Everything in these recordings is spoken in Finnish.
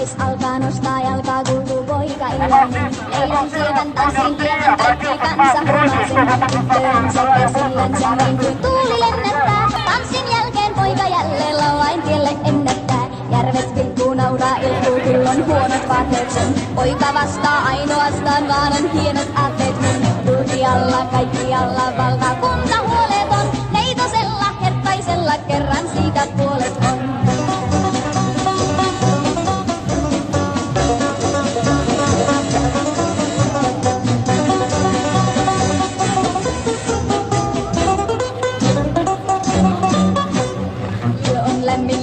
Poppis alkaa nostaa jalkaa, kuuluu poika iloinen. Leidon sievän tanssin pienen kaikki kansa huomasen. Tyttöönsä käsillänsä niin kuin tuuli lennättää. Tanssin jälkeen poika jälleen laulain tielle ennättää. Järvet vilkkuu, nauraa, ilkuu, kyllä on huonot vaatteet sen. Poika vastaa ainoastaan, vaan on hienot aatteet mun. Tulkialla, kaikkialla, valtakunta huoleton. Neitosella, herttaisella, kerran siitä puolet on.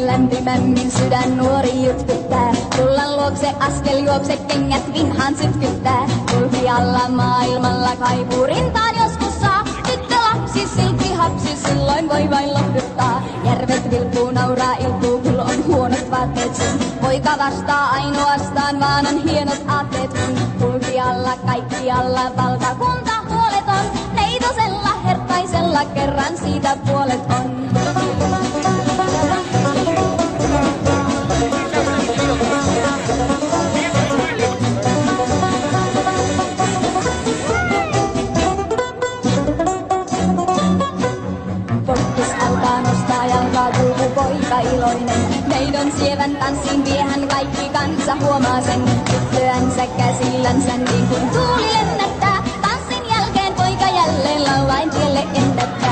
Lämpimämmin sydän nuori jutkyttää. Tullan luokse askel juokse, kengät vinhaan sytkyttää. Tulkialla maailmalla kaipuu rintaan joskus saa. Tyttö lapsi, silti hapsi, silloin voi vain lohduttaa. Järvet vilkkuu, nauraa, ilkuu, kyllä on huonot vaatteet sun. Poika vastaa ainoastaan, vaan on hienot aatteet mun. Tulkialla, kaikkialla, valtakunta huoleton. Neitosella, herttaisella, kerran siitä puolet on. Poppis alkaa nostaa jalkaa, kuuluu poika iloinen. Neidon sievän tanssin vie hän, kaikki kansa huomaa sen. Tyttöänsä käsillänsä niin kuin tuuli lennättää. Tanssin jälkeen poika jälleen laulain tielle ennättää.